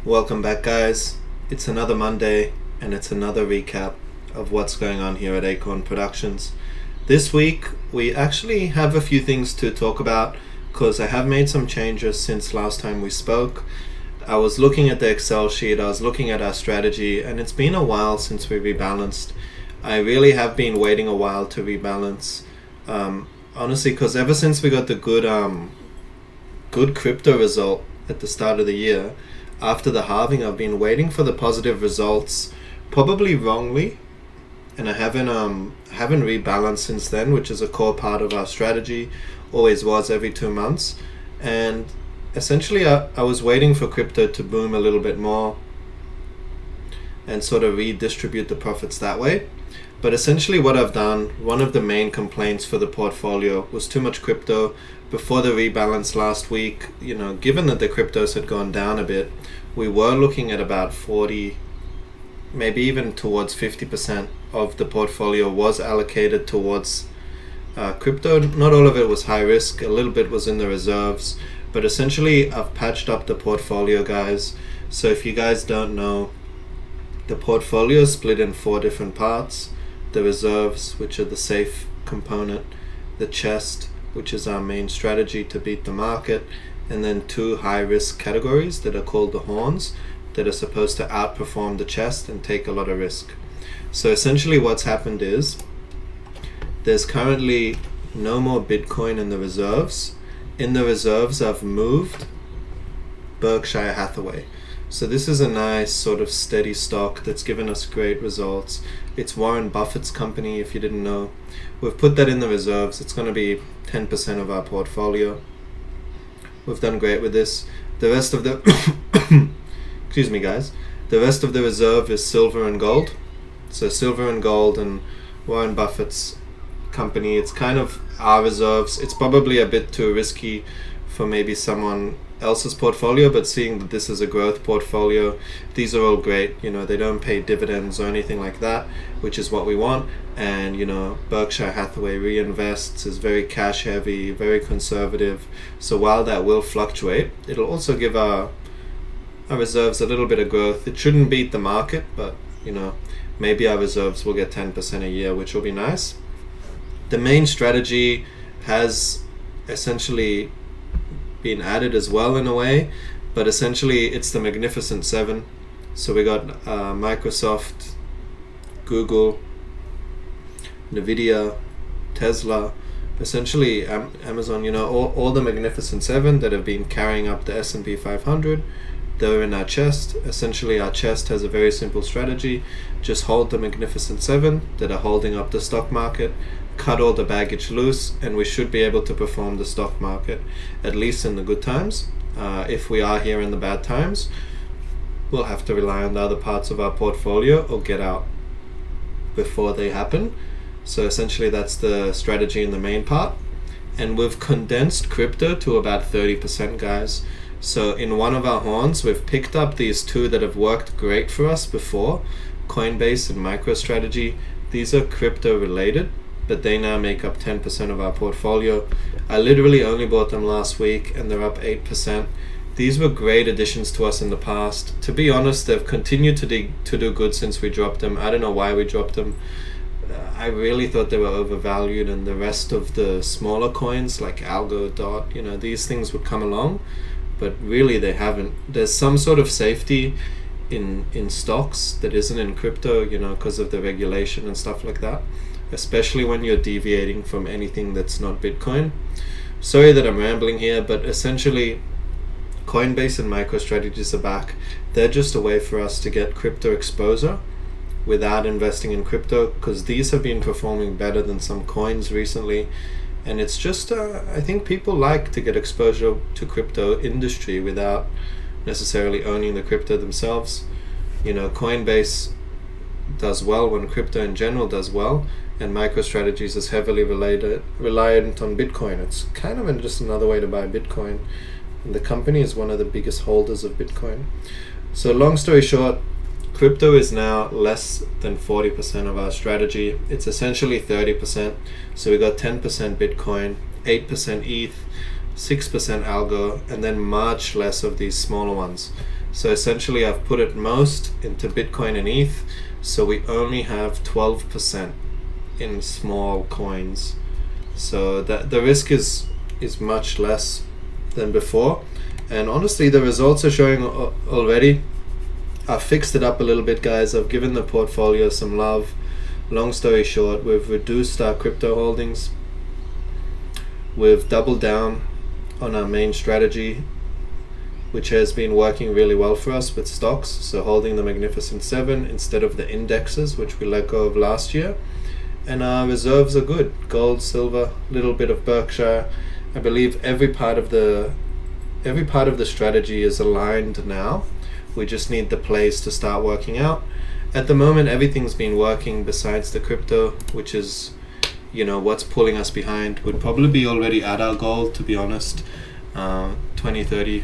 Welcome back, guys. It's another Monday and it's another recap of what's going on here at Acorn Productions. This week we actually have a few things to talk about because I have made some changes since last time we spoke. I was looking at the Excel sheet, I was looking at our strategy, and it's been a while since we rebalanced. I really have been waiting a while to rebalance, honestly, because ever since we got the good crypto result at the start of the year, after the halving, I've been waiting for the positive results, probably wrongly, and I haven't rebalanced since then, which is a core part of our strategy, always was every 2 months. And essentially I was waiting for crypto to boom a little bit more and sort of redistribute the profits that way. But essentially what I've done, one of the main complaints for the portfolio was too much crypto. Before the rebalance last week, given that the cryptos had gone down a bit, we were looking at about 40, maybe even towards 50% of the portfolio was allocated towards crypto. Not all of it was high risk, a little bit was in the reserves, but essentially I've patched up the portfolio, guys. So if you guys don't know, the portfolio is split in 4 different parts: the reserves, which are the safe component, the chest, which is our main strategy to beat the market, and then 2 high risk categories that are called the horns, that are supposed to outperform the chest and take a lot of risk. So essentially what's happened is there's currently no more Bitcoin in the reserves. In the reserves I've moved Berkshire Hathaway. So this is a nice sort of steady stock that's given us great results. It's Warren Buffett's company, if you didn't know. We've put that in the reserves. It's going to be 10% of our portfolio. We've done great with this. The rest of the excuse me, guys. The rest of the reserve is silver and gold. So silver and gold and Warren Buffett's company. It's kind of our reserves. It's probably a bit too risky for maybe someone else's portfolio, but seeing that this is a growth portfolio, these are all great. They don't pay dividends or anything like that, which is what we want. And Berkshire Hathaway reinvests, is very cash heavy, very conservative. So while that will fluctuate, it'll also give our reserves a little bit of growth. It shouldn't beat the market, but maybe our reserves will get 10% a year, which will be nice. The main strategy has essentially been added as well in a way, but essentially it's the Magnificent Seven. So we got Microsoft, Google, Nvidia, Tesla, essentially Amazon, all the Magnificent Seven that have been carrying up the S&P 500. They're in our chest. Essentially our chest has a very simple strategy: just hold the Magnificent Seven that are holding up the stock market, cut all the baggage loose, and we should be able to perform the stock market, at least in the good times. If we are here in the bad times, we'll have to rely on the other parts of our portfolio or get out before they happen. So essentially that's the strategy in the main part. And we've condensed crypto to about 30%, guys. So in one of our horns, we've picked up these 2 that have worked great for us before, Coinbase and MicroStrategy. These are crypto related, but they now make up 10% of our portfolio. I literally only bought them last week and they're up 8%. These were great additions to us in the past. To be honest, they've continued to do good since we dropped them. I don't know why we dropped them. I really thought they were overvalued, and the rest of the smaller coins like Algo, Dot, these things would come along, but really they haven't. There's some sort of safety in stocks that isn't in crypto, because of the regulation and stuff like that, especially when you're deviating from anything that's not Bitcoin. Sorry that I'm rambling here, but essentially Coinbase and MicroStrategies are back. They're just a way for us to get crypto exposure without investing in crypto, because these have been performing better than some coins recently. And it's just I think people like to get exposure to crypto industry without necessarily owning the crypto themselves. Coinbase does well when crypto in general does well, and MicroStrategies is heavily reliant on Bitcoin. It's kind of just another way to buy Bitcoin, and the company is one of the biggest holders of Bitcoin. So long story short, crypto is now less than 40% of our strategy. It's essentially 30%. So we got 10% Bitcoin, 8% ETH, 6% Algo, and then much less of these smaller ones. So essentially I've put it most into Bitcoin and ETH, so we only have 12% in small coins. So that the risk is much less than before. And honestly, the results are showing already. I've fixed it up a little bit, guys. I've given the portfolio some love. Long story short, we've reduced our crypto holdings. We've doubled down on our main strategy, which has been working really well for us with stocks. So holding the Magnificent Seven instead of the indexes, which we let go of last year. And our reserves are good. Gold, silver, little bit of Berkshire. I believe every part of the strategy is aligned now. We just need the plays to start working out. At the moment, everything's been working besides the crypto, which is, what's pulling us behind. Would probably be already at our goal, to be honest. 20-30%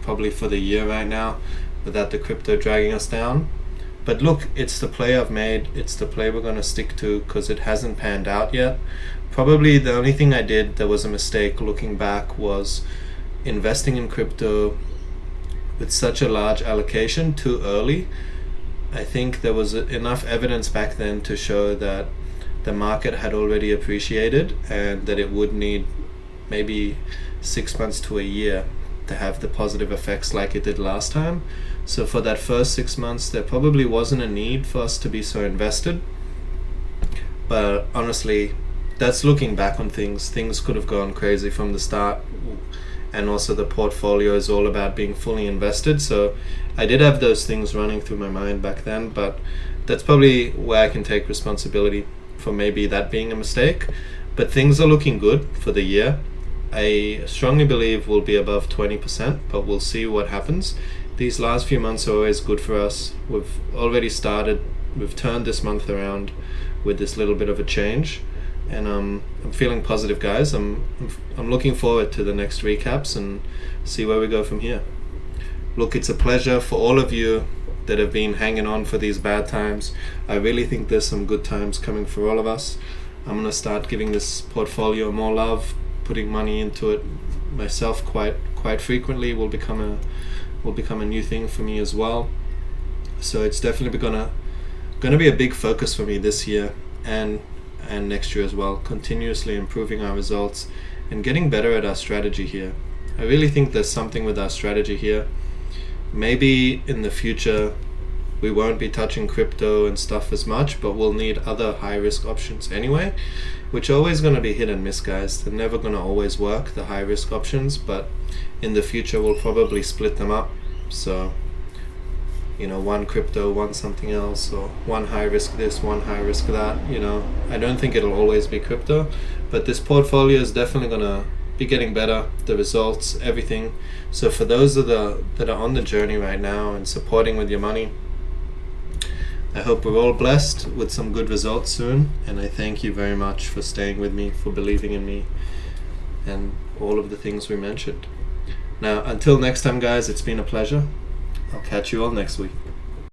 probably for the year right now, without the crypto dragging us down. But look, it's the play I've made. It's the play we're going to stick to because it hasn't panned out yet. Probably the only thing I did that was a mistake looking back was investing in crypto with such a large allocation too early. I think there was enough evidence back then to show that the market had already appreciated and that it would need maybe 6 months to a year to have the positive effects like it did last time. So for that first 6 months, there probably wasn't a need for us to be so invested. But honestly, that's looking back on things. Things could have gone crazy from the start. And also the portfolio is all about being fully invested. So I did have those things running through my mind back then, but that's probably where I can take responsibility for maybe that being a mistake. But things are looking good for the year. I strongly believe we'll be above 20%, but we'll see what happens. These last few months are always good for us. We've already started, we've turned this month around with this little bit of a change. And I'm feeling positive, guys. I'm looking forward to the next recaps and see where we go from here. Look, it's a pleasure for all of you that have been hanging on for these bad times. I really think there's some good times coming for all of us. I'm gonna start giving this portfolio more love, putting money into it myself quite frequently. Will become a new thing for me as well. So it's definitely gonna be a big focus for me this year and next year as well, continuously improving our results and getting better at our strategy here. I really think there's something with our strategy here. Maybe in the future we won't be touching crypto and stuff as much, but we'll need other high risk options anyway, which are always going to be hit and miss, guys. They're never going to always work, the high risk options, but in the future we'll probably split them up. So one crypto, one something else, or one high risk this, one high risk that. I don't think it'll always be crypto, but this portfolio is definitely gonna be getting better, the results, everything. So for those that are on the journey right now and supporting with your money, I hope we're all blessed with some good results soon, and I thank you very much for staying with me, for believing in me, and all of the things we mentioned. Now, until next time, guys, it's been a pleasure. I'll catch you all next week.